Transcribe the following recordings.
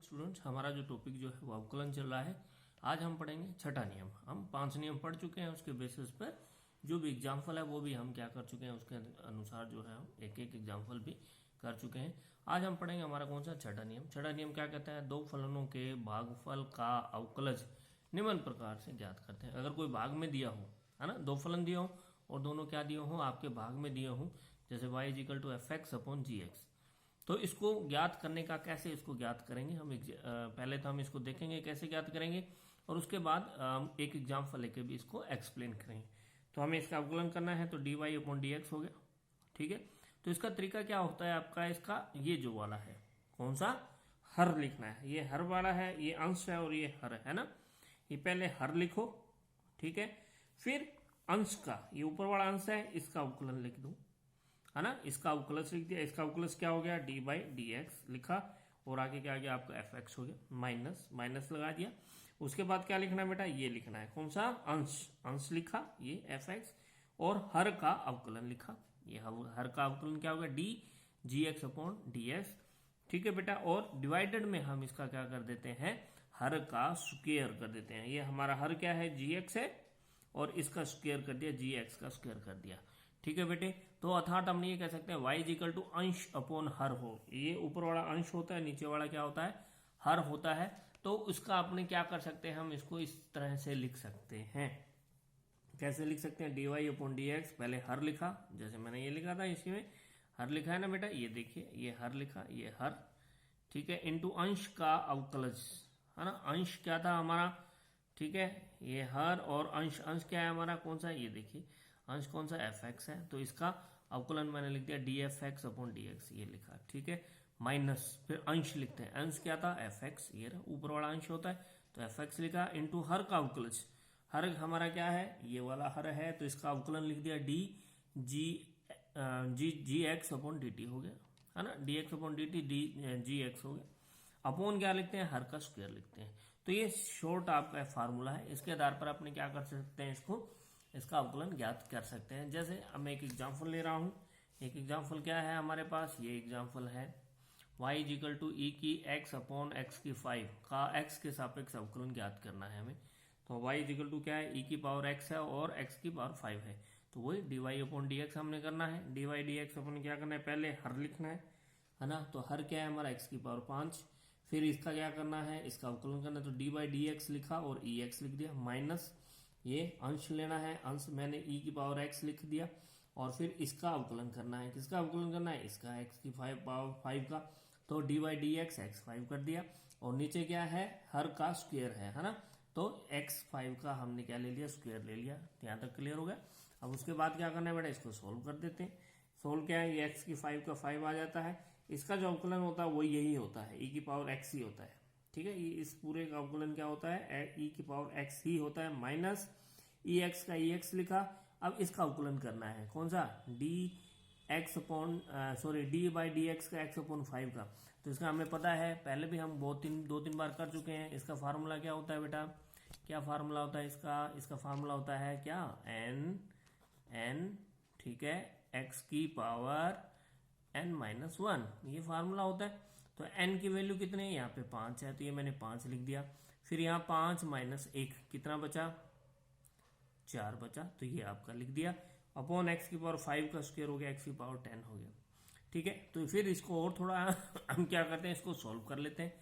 Students, हमारा जो topic जो है वो अवकलन चल रहा है। आज हम पढ़ेंगे छठा नियम। हम 5 नियम पढ़ चुके हैं, उसके बेसिस पर जो भी एग्जाम्पल है वो भी हम क्या कर चुके हैं, उसके अनुसार जो है हम एक एक एग्जाम्पल भी कर चुके हैं। आज हम पढ़ेंगे हमारा कौन सा छठा नियम। छठा नियम क्या कहता है, दो फलनों के भागफल का अवकलज निम्न प्रकार से ज्ञात करते हैं। अगर कोई भाग में दिया हो, है ना, दो फलन दिए हो और दोनों क्या दिए हो, आपके भाग में दिए हो, जैसे y equal to f x upon g x, तो इसको ज्ञात करने का कैसे इसको ज्ञात करेंगे हम पहले तो हम इसको देखेंगे कैसे ज्ञात करेंगे और उसके बाद एक एग्जाम्पल लेके भी इसको एक्सप्लेन करेंगे। तो हमें इसका अवकलन करना है, तो d y upon d x हो गया, ठीक है। तो इसका तरीका क्या होता है आपका, इसका ये जो वाला है कौन सा, हर लिखना है। ये हर वाला है, ये अंश है और ये हर है ना। ये पहले हर लिखो, ठीक है, फिर अंश का, ये ऊपर वाला अंश है, इसका अवकलन लिख दो, है ना। इसका अवकलज लिख दिया, इसका अवकलज क्या हो गया, डी बाई डी एक्स लिखा और आगे क्या आ गया आपका एफ एक्स हो गया, माइनस माइनस लगा दिया। उसके बाद क्या लिखना है बेटा, ये लिखना है कौन सा, अंश, अंश लिखा ये एफ एक्स और हर का अवकलन लिखा। ये हर का अवकलन क्या होगा, D G x upon d x, ठीक है बेटा। और डिवाइडेड में हम इसका क्या कर देते हैं, हर का स्क्वायर कर देते हैं। ये हमारा हर क्या है, जी एक्स है और इसका स्क्वायर कर दिया, जी एक्स का स्क्वायर कर दिया, ठीक है बेटे। तो अर्थात हम ये कह सकते हैं y इक्वल टू अंश अपॉन हर हो। ये ऊपर वाला अंश होता है, नीचे वाला क्या होता है, हर होता है। तो उसका अपने क्या कर सकते हैं, हम इसको इस तरह से लिख सकते हैं। कैसे लिख सकते हैं, d y upon d x, पहले हर लिखा, जैसे मैंने ये लिखा था, इसी में हर लिखा है ना बेटा, ये देखिए ये हर लिखा, ये हर, ठीक है, इंटू अंश का अवकलज, है ना। अंश क्या था हमारा, ठीक है, ये हर और अंश, अंश क्या है हमारा कौन सा, ये देखिए अंश कौन सा, एफ एक्स है, तो इसका अवकलन मैंने लिख दिया D F x upon d x, ये लिखा, ठीक है, माइनस फिर अंश लिखते हैं। अंश क्या था, एफ एक्स, ये ऊपर वाला अंश होता है, तो एफ एक्स लिखा इंटू हर का अवकलज। हर हमारा क्या है, ये वाला हर है, तो इसका अवकलन लिख दिया डी जी जी एक्स अपॉन डी टी हो गया, है ना, D x upon D T, D G x हो गया। अपॉन क्या लिखते हैं, हर का स्क्वायर लिखते हैं। तो ये शॉर्ट आपका फार्मूला है, इसके आधार पर अपने क्या कर सकते हैं, इसका अवकलन ज्ञात कर सकते हैं। जैसे अब मैं एक एग्जांपल ले रहा हूं, एक एग्जांपल क्या है हमारे पास, ये एग्जांपल है y इक्वल टू ई की x अपॉन एक्स की 5 का x के सापेक्ष अवकलन ज्ञात करना है हमें। तो y इक्वल टू क्या है, e की पावर x है और x की पावर 5 है, तो वही d y upon d x हमने करना है। डी वाई डी एक्स अपन क्या करना है, पहले हर लिखना है ना। तो हर क्या है हमारा, x की पावर 5, फिर इसका क्या करना है, इसका अवकलन करना है, तो डी बाई डी एक्स लिखा और ई एक्स लिख दिया, माइनस ये अंश लेना है, अंश मैंने e की पावर x लिख दिया और फिर इसका अवकलन करना है। किसका अवकलन करना है, इसका x की पावर 5 का, तो d y d x x 5 कर दिया और नीचे क्या है, हर का स्क्वायर है ना। तो x 5 का हमने क्या ले लिया, स्क्वायर ले लिया। यहाँ तक क्लियर हो गया। अब उसके बाद क्या करना है बेटा, इसको सोल्व कर देते हैं। सोल्व क्या है, ये x की 5 का 5 आ जाता है, इसका जो अवकलन होता है वो यही होता है, e की पावर x ही होता है, ठीक है। इस पूरे का अवकलन क्या होता है, e की पावर x ही होता है, माइनस ई एक्स का ई एक्स लिखा। अब इसका अवकलन करना है कौन सा, D x upon D by D x का एक्स अपॉन 5 का। तो इसका हमें पता है, पहले भी हम दो तीन बार कर चुके हैं। इसका फार्मूला क्या होता है बेटा, क्या फार्मूला होता है इसका फार्मूला होता है क्या, एन, ठीक है, एक्स की पावर n माइनस 1, ये फार्मूला होता है। तो n की वैल्यू कितनी है, यहाँ पे 5 है, तो ये मैंने 5 लिख दिया। फिर यहाँ 5 माइनस 1 कितना बचा, 4 बचा, तो ये आपका लिख दिया, अपॉन x की पावर 5 का स्क्वायर हो गया, x की पावर 10 हो गया, ठीक है। तो फिर इसको और थोड़ा हम क्या करते हैं, इसको सॉल्व कर लेते हैं।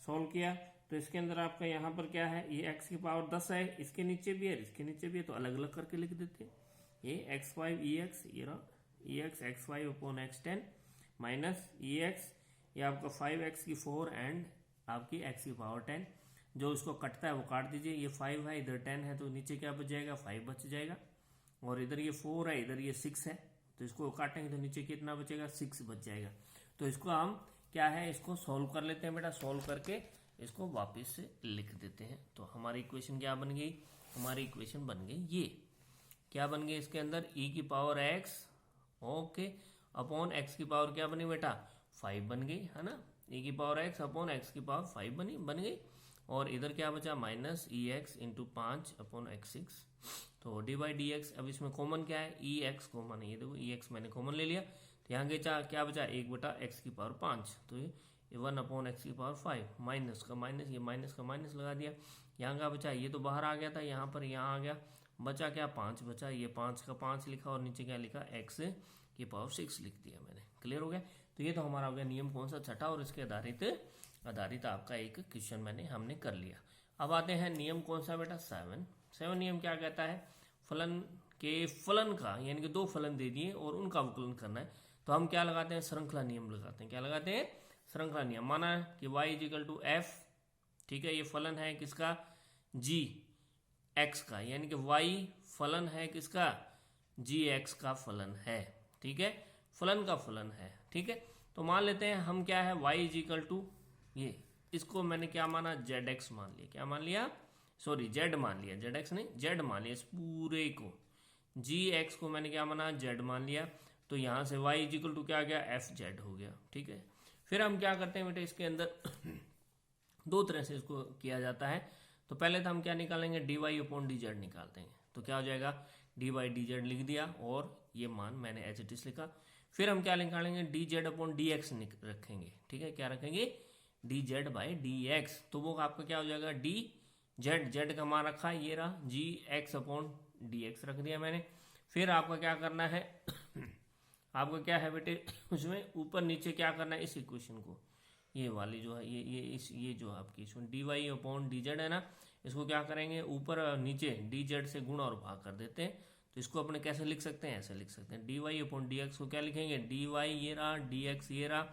सॉल्व किया तो इसके अंदर आपका यहाँ पर क्या है, ये x की पावर 10 है, इसके नीचे भी है, इसके नीचे भी है, तो अलग अलग करके लिख देते हैं। ये x5 ex, ये रहा ex x5 upon x10 minus ex, ये आपका 5x की 4 एंड आपकी x की पावर 10। जो इसको कटता है वो काट दीजिए, ये 5 है, इधर 10 है, तो नीचे क्या बच जाएगा, 5 बच जाएगा, और इधर ये 4 है, इधर ये 6 है, तो इसको काटेंगे तो नीचे कितना बचेगा, 6 बच जाएगा। तो इसको हम क्या है, इसको सोल्व कर लेते हैं बेटा। सोल्व करके इसको वापस से लिख देते हैं। तो हमारी इक्वेशन क्या बन गई, हमारी इक्वेशन बन गई ये, क्या बन गई, इसके अंदर e की power x, okay, upon x की पावर क्या बनी बेटा, 5 बन गई, है ना। e की पावर x अपॉन x की पावर 5 बन गई, और इधर क्या बचा, माइनस ई एक्स इंटू 5 अपॉन एक्स 6। तो डी बाई डी एक्स, अब इसमें कॉमन क्या है, ई एक्स कॉमन है, ये देखो ई एक्स मैंने कॉमन ले लिया, तो यहाँ क्या बचा, 1 बटा एक्स की पावर 5, तो ये 1/x⁵ माइनस का माइनस, ये माइनस का माइनस लगा दिया, यहाँ का बचा, ये तो बाहर आ गया था, यहाँ पर यहाँ आ गया, बचा क्या 5 बचा, ये 5 का 5 लिखा और नीचे क्या लिखा x⁶ लिख दिया मैंने। क्लियर हो गया। तो ये तो हमारा हो गया नियम कौन सा, छठा, और इसके आधारित आपका एक क्वेश्चन हमने कर लिया। अब आते हैं नियम कौन सा बेटा, 7 नियम क्या कहता है, फलन के फलन का, यानी कि दो फलन दे दिए और उनका अवकलन करना है, तो हम क्या लगाते हैं, श्रृंखला नियम लगाते हैं। क्या लगाते हैं, श्रृंखला नियम। माना कि y=f, ठीक है, ये फलन है किसका, g(x) का, यानी कि y फलन है किसका, g(x) का फलन है, ठीक है, फलन का फलन है, ठीक है। तो मान लेते हैं हम क्या है, y ये, इसको मैंने क्या माना, zx मान लिया, क्या मान लिया, सॉरी z मान लिया, zx नहीं z मान लिया, इस पूरे को, gx को मैंने क्या माना, z मान लिया। तो यहां से y क्या आ गया, fz हो गया, ठीक है। फिर हम क्या करते हैं बेटे, इसके अंदर दो तरह से इसको किया जाता है। तो पहले तो हम क्या निकालेंगे, dy/dz निकालते हैं, तो क्या हो जाएगा, dy/dz लिख दिया और ये मान मैंने एज इट इज लिखा। फिर हम क्या निकालेंगे, dz/dx रखेंगे, ठीक है, क्या रखेंगे, dz/dx, तो वो आपका क्या हो जाएगा, z का मान रखा, ये रहा gx/dx रख दिया मैंने। फिर आपका क्या करना है आपका क्या है बेटे, उसमें ऊपर नीचे क्या करना है, इस इक्वेशन को, ये वाली जो है, ये जो आपकी इसमें dy/dz है ना, इसको क्या करेंगे, ऊपर नीचे dz से गुणा और भाग कर देते हैं। तो इसको अपने कैसे लिख सकते हैं, ऐसे लिख सकते हैं, dy/dx को क्या लिखेंगे, dy ये रहा, dx ये रहा,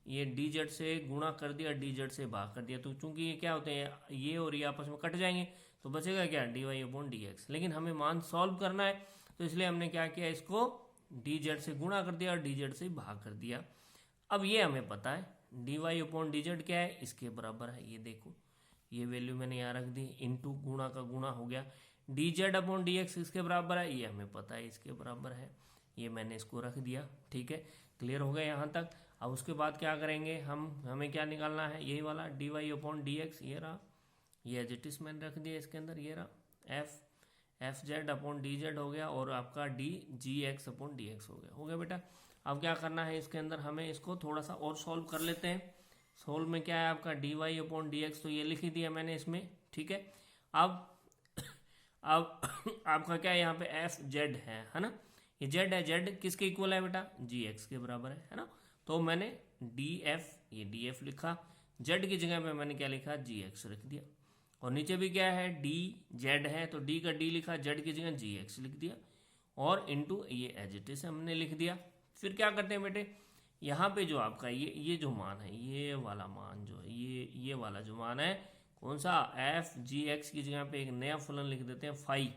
ये dz से गुणा कर दिया, dz से भाग कर दिया। तो चूंकि ये क्या होते हैं, ये और ये आपस में कट जाएंगे, तो बचेगा क्या, dy/dx। लेकिन हमें मान सॉल्व करना है, तो इसलिए हमने क्या किया, इसको dz से गुणा कर दिया और dz से भाग कर दिया। अब ये हमें पता है dy/dz क्या है, इसके बराबर है, ये देखो, ये वैल्यू मैंने यहाँ रख दी, इंटू गुणा का गुणा हो गया, dz/dx इसके बराबर है, ये हमें पता है इसके बराबर है, ये मैंने इसको रख दिया, ठीक है। क्लियर हो गया यहाँ तक। अब उसके बाद क्या करेंगे, हमें क्या निकालना है, यही वाला dy/dx, ये रहा, ये एज इट इज मैंने रख दिया इसके अंदर, ये रहा fz/dz हो गया, और आपका gx/dx हो गया बेटा। अब क्या करना है, इसके अंदर हमें इसको थोड़ा सा और सॉल्व कर लेते हैं। सॉल्व में क्या है आपका, dy/dx, तो ये लिख ही दिया मैंने इसमें, ठीक है। अब आपका क्या है, यहाँ पे fz है ना, ये z है, z किसके इक्वल है बेटा, gx के बराबर है ना। तो मैंने ये df लिखा, z की जगह पे मैंने क्या लिखा, gx रख दिया, और नीचे भी क्या है, dz है, तो d का d लिखा, z की जगह gx लिख दिया, और इंटू ये एज इट इज हमने लिख दिया। फिर क्या करते हैं बेटे, यहाँ पे जो आपका ये जो मान है, ये वाला मान जो है, ये वाला जो मान है, कौन सा, f(gx) की जगह पे एक नया फलन लिख देते हैं, फाई,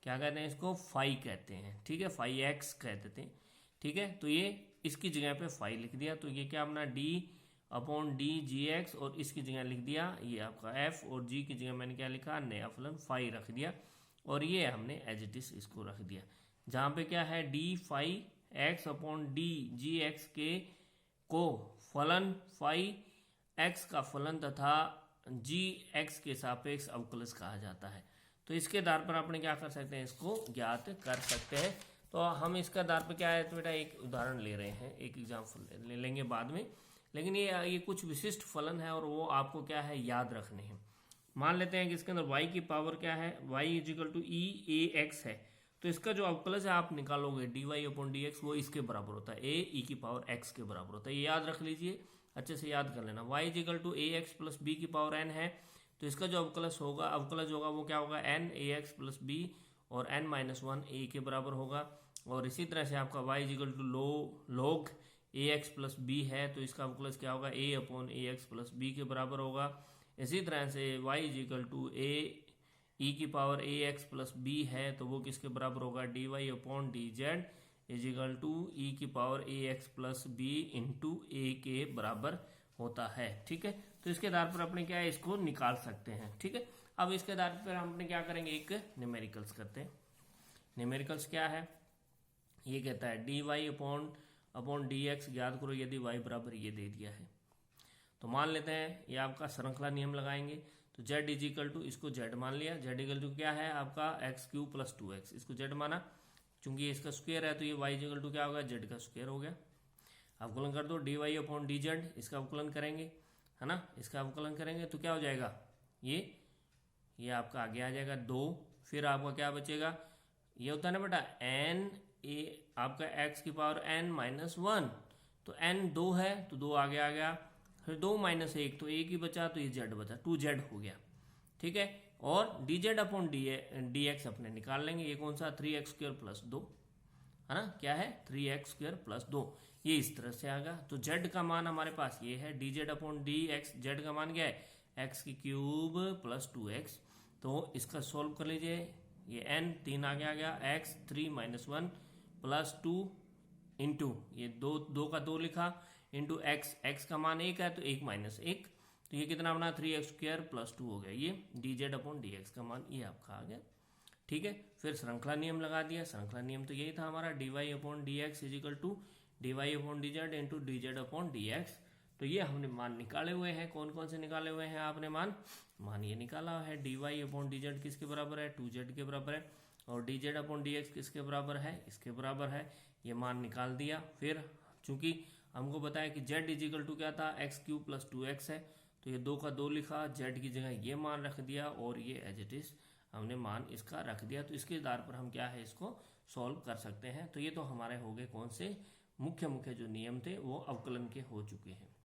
क्या कहते हैं इसको, फाई कहते हैं, ठीक है, φx कह देते हैं, ठीक है। तो ये इसकी जगह पे फाई लिख दिया, तो ये क्या अपना d/dgx, और इसकी जगह लिख दिया ये आपका f, और g की जगह मैंने क्या लिखा, नया फलन फाई रख दिया, और ये हमने एज इट इज इसको रख दिया, जहाँ पे क्या है, dφx/dgx के को फलन फाई x का फलन तथा gx के सापेक्ष अवकलज कहा जाता है। तो इसके आधार पर अपने क्या कर सकते हैं, इसको ज्ञात कर सकते हैं। तो हम इसके आधार पर क्या है, तो बेटा एक उदाहरण ले रहे हैं, एक एग्जाम्पल ले लेंगे बाद में, लेकिन ये कुछ विशिष्ट फलन है और वो आपको क्या है, याद रखने हैं। मान लेते हैं कि इसके अंदर y की पावर क्या है, y=e(ax) है, तो इसका जो अवकलज है आप निकालोगे dy/dx, वो इसके बराबर होता है, a(e)x के बराबर होता है, ये याद रख लीजिए, अच्छे से याद कर लेना। y=ax + b⁴n है, तो इसका जो अवकलज होगा वो क्या होगा, n(ax + b) और n-1 a के बराबर होगा। और इसी तरह से आपका y=log ax + b है, तो इसका अवकलज क्या होगा, a/ax + b के बराबर होगा। इसी तरह से y=ae(ax + b) है, तो वो किसके बराबर होगा, dy/dz e(ax + b) × a के बराबर होता है, ठीक है। तो इसके आधार पर अपने क्या है, इसको निकाल सकते हैं, ठीक है। अब इसके आधार पर हम अपने क्या करेंगे, एक न्यूमेरिकल्स करते हैं। न्यूमेरिकल्स क्या है, ये कहता है dy/dx ज्ञात करो यदि y बराबर ये दे दिया है। तो मान लेते हैं ये आपका श्रृंखला नियम लगाएंगे, तो z इसको z मान लिया, z क्या है आपका x³ + 2x, इसको z माना, चूंकि इसका स्क्वायर है तो ये y क्या होगा, z का स्क्वायर हो गया। अवकलन कर दो, dy अपॉन dz, इसका अवकलन करेंगे, है ना, इसका अवकलन करेंगे तो क्या हो जाएगा, ये आपका आगे आ जाएगा 2। फिर आपका क्या बचेगा, ये होता है ना बेटा n ए आपका x की पावर n माइनस 1, तो n 2 है तो 2 आगे आ गया, फिर 2 माइनस 1 तो 1 ही बचा, तो ये z बचा, 2z हो गया, ठीक है। और dz अपॉन dx अपने निकाल लेंगे, ये कौन सा 3x स्क्वायर प्लस 2, है ना, क्या है 3x स्क्वायर प्लस 2, ये इस तरह से आएगा। तो z का मान हमारे पास ये है, dz अपॉन dx, z का मान क्या है x की क्यूब प्लस 2x। तो इसका सोल्व कर लीजिए, ये n 3 आगे आ गया, x 3 माइनस 1 प्लस 2 इंटू ये 2 का 2 लिखा इंटू x का मान 1 है तो 1 माइनस 1, तो ये कितना बना 3x स्क्वायर प्लस 2 हो गया, ये dz अपॉन dx का मान ये आपका आ गया, ठीक है। फिर श्रृंखला नियम लगा दिया, श्रृंखला नियम तो यही था हमारा, dy upon dx is equal to dy अपॉन dz into dz upon dx। तो ये हमने मान निकाले हुए हैं, कौन कौन से निकाले हुए हैं आपने मान ये निकाला है, dy अपॉन dz किसके बराबर है 2z के बराबर है, और dz अपॉन dx किसके बराबर है, इसके बराबर है, ये मान निकाल दिया। फिर चूंकि हमको बताया कि z इजिकल टू क्या था एक्स क्यूब प्लस 2x है, तो ये 2 का 2 लिखा, z की जगह ये मान रख दिया और ये एज इट इज हमने मान इसका रख दिया। तो इसके आधार पर हम क्या है इसको सॉल्व कर सकते हैं। तो ये तो हमारे हो गए कौन से मुख्य जो नियम थे वो अवकलन के हो चुके हैं।